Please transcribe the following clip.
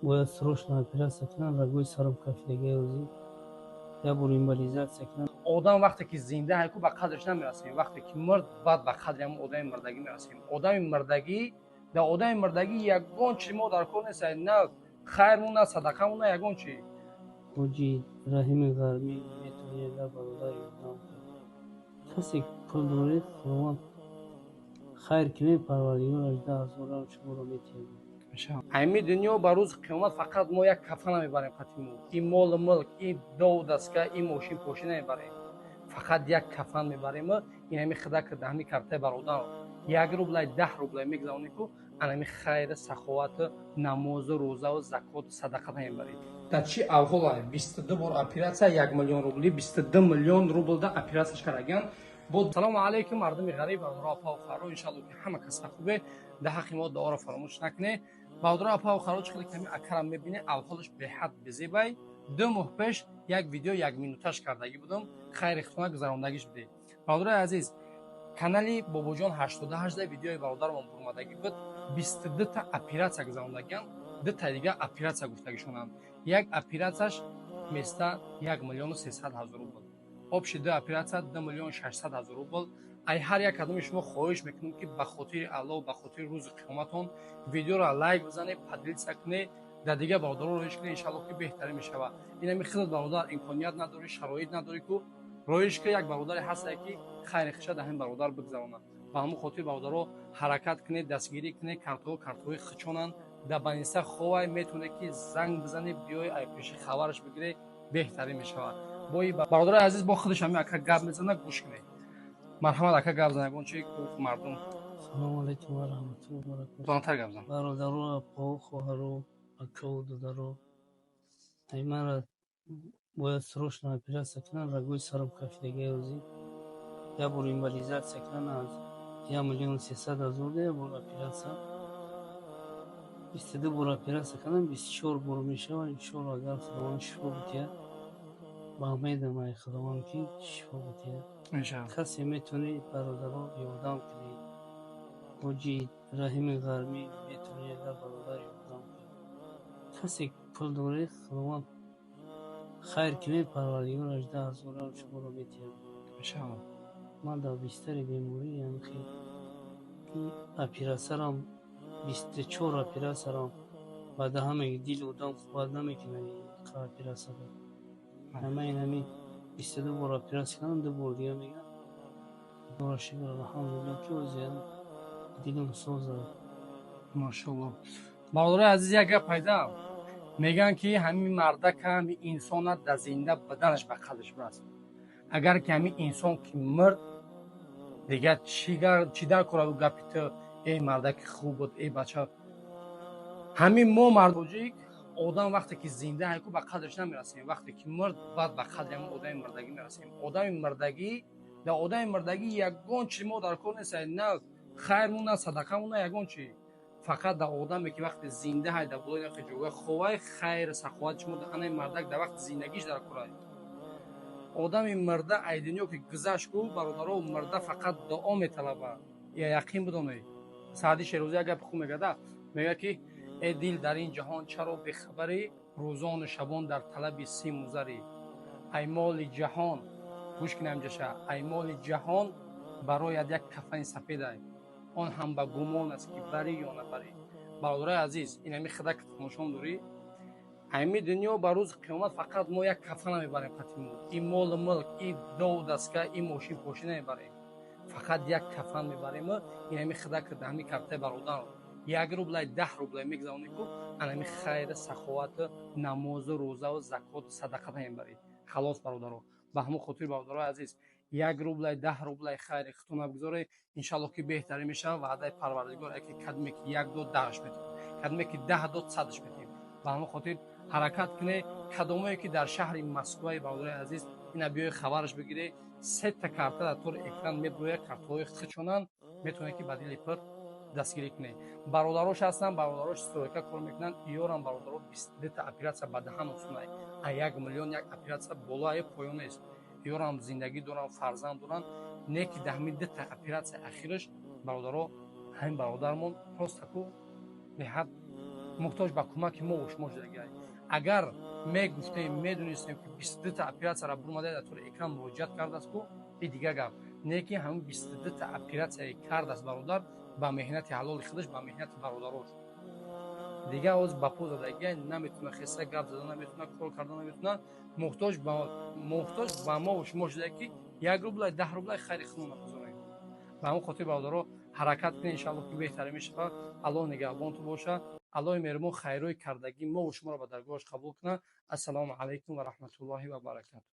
Бояд срочно операция кунанд, рагои сарам кафидаги озӣ, я боро эмболизатсия кунанд. Одам вақте ки зинда ҳайку ба қадраш намерасем, вақте ки мурд баъд ба қадри ҳамон одами мурдагӣ мерасем. Одами мурдагӣ, дар одами мурдагӣ ягон чиз мо дар кор нест, на хайрмон, на садақамон, на ягон чиз. ҳоҷи Раҳими Ғарбӣ метавонӣ ягон бародар ёрдам кунад. Касе пул доред, худованд хайр ки Парвардигор 18,000 шуморо метиҳад. ҳами дунё ба рӯзи қиёмат фақат мо як кафана мебарем. Қатимо ин молу мулк, ин дову дастка, ин мошин пошина мебарем. Фақат як кафан мебарем. ин ҳами худа карда ҳами картаи бародар 1 рублай 10 рублай мегузаронӣ ку анами хайр, саховат, намозу, розаву, закоту, садақата мебаред. Дар чӣ авҳолае 22 бор операция 1 миллион рубли, 22 миллион рублда операция караган. Салому алайкум мардуми ғариб, баъдуро апа харо, иншалло ки ҳама каса хубе. Дар ҳаққи мо дуоро фаромӯш накунед. Баъдуро апа харо чӣ қадр ками акарам мебинед, авҳолаш беҳад безебай. 2 моҳ пеш як видео 1 минуташ кардагӣ будам, хайри хутона гузарондагиш буде. Баъдурои азиз, канали Бобоҷон 88 видеои бародармон бурмадагӣ буд. 22 та операция гузарондагиам, 2 та дига операция гуфтагишонанд. Як операцияш места 1 миллион 300 ҳазор рубл. Общи 2 операция 2 миллион 600 ҳазор рубл. ай ҳар як кадоми шумо хоҳиш мекунем ки ба хотири Аллоҳ, ба хотири рӯзи қиёматон видеоро лайк бизанед, поделиться кунед, дар дига бародаро роиш кунед, иншалло ки беҳтарин мешавад. ин ҳами хизмат бародар имконият надори, шароит надори ку роиш ки як бародаре ҳастае ки хайри хиша дар ҳамин бародар бигзаронад. ба ҳамон хотир бародаро ҳаракат кунед, дастгирӣ кунед, картҳои хичонанд, дар баниста ховай метавонед ки занг бизанед, биёй ай пеши хабараш бигиред, беҳтарин мешавад. бои бародари азиз бо худаш ҳами ака гап мезанад, гӯш кунед. Марҳамат ака гап зан, ягон чи гуфт мардум. Салому алайкум ва раҳматуллоҳи ва баракатуҳ. Бонтар гап зан. Бародаро, апао, хоҳаро, акао, додаро, ай мара бояд срочно операция кунанд, рагои сарам кафидаги озӣ, я боро эмболизатсия кунанд аз 1 миллион 300 ҳазор, я боро операция 22 бор операция кунанд, 24 бор мешавад. Иншоалло агар худованд шифо бидиҳад, ба умедам ай худованд ки шифо бидиҳад. Иншалло. Касе метавонӣ бародаро ёрдам кунед. ҳоҷи Раҳими Ғарбӣ метавонӣ ягон бародар ёрдам кунад. Касе пул доред, худованд хайр ки Парвардигор 18,000 шуморо метиҳад. Иншалло. ман дар бистари бемориям ки операсиярам 24 операсиярам баъда ҳамаги дил одам қувват намекунад ин операсияда. ҳамаи ҳами 22 бор операция кардам, 2 бор дига мегӯям худоро шукр алҳамдулиллаҳ ки озям дилам соз аст. Машоалло. Бародари азиз, як гап пайда. Мегӯянд ки ҳамин мардака, ҳамин инсона дар зинда баданаш ба қадраш аст. агар ки ҳамин инсон ки мурд, дига чӣ дар кора гапи ту, эй мардаки хуб буд, эй бача. ҳамин мо мардоҷик одам вақте ки зинда ҳайку ба қадраш намерасем, вақте ки мурд баъд ба қадри ҳамон одами мурдагӣ мерасем. Одами мурдагӣ, дар одами мурдагӣ ягон чиз мо дар кор нест, на хайрмон, на садақамон, на ягон чиз. фақат дар одаме ки вақте зинда ҳай дар болои нахи ҷойгоҳ ховай хайр саховат шумо дар ани мардак дар вақти зиндагиш дар корай. одами мурда ай дунё ки гузашт ку бародаро, мурда фақат дуо металабад. я яқин бидонед. Саади Шерозӣ як гапи хуб мегӯяд, мегӯяд ки эй дил дар ин ҷаҳон чаро бехабарӣ, рӯзону шабон дар талаби симу зарӣ. ай моли ҷаҳон, гӯш кунед ҳамҷаша, ай моли ҷаҳон барояд як кафани сафедай. он ҳам ба гумон аст ки барӣ ё набарӣ. бародарои азиз, ин ҳами худа ки тамошом дорӣ, ҳами дунё ба рӯзи қиёмат фақат мо як кафана мебарем. Қатимо ин молу мулк, ин дову дастка, ин мошин пошина мебарем. фақат як кафан мебарем. ин ҳами худа карда ҳами картаи бародар 1 рублай 10 рублай мегузаронӣ ку анами хайр, саховат, намозу, розаву, закоту, садақата мебаред. халос бародаро. ба ҳамон хотир бародарои азиз, 1 рублай 10 рублай хайри хутона бигзоред, иншалло ки беҳтарин мешавад. ваъдаи Парвардигор ки кадоме ки 1 дод 10 метавонад, кадоме ки 10 дод 100 метавонад. ба ҳамон хотир ҳаракат кунед. кадомое ки дар шаҳри Москваи бародарои азиз, ина биёй хабараш бигиред. 3 та карта дар тори экран мебурӯяд, картҳои хичонанд, метавонед ки ба дили пир дастгирӣ кунед. бародарош ҳастанд, бародарош стройка кор мекунанд, иёрам бародаро 22 та операция ба даҳан осунай. 1 миллион як операция болои поён нест. иёрам зиндагӣ доранд, фарзанд доранд, не ки дар ҳамин 2 та операция ахираш бародаро ҳамин бародармон простаку беҳад муҳтоҷ ба кӯмаки мову шумо шудагиҳай. Агар мегуфтем медонистем ки 22 оператсияро бурмадаи датори экран муроҷиат кардааст ку и дигар гап не ки ҳамин 22 оператсияе кардааст бародар ба меҳнати ҳалоли худаш ба меҳнати бародарош дигар оз ба пӯ задагиҳай наметавона хеса гап зада наметавона кор карда наметавона муҳтоҷ ба мову шумо шудае ки 1 рублай 10 рублай хайри худмон напазонем. ба ҳамин хотир бародаро ҳаракат кунед иншаалло ки беҳтаре мешавад. Аллоҳ нигаҳбонтон бошад. Аллоҳи меҳрубон хайрҳои кардагӣ мову шуморо ба даргоҳаш қабул кунад. Ассалому алайкум ва раҳматуллоҳи ва баракатуҳ.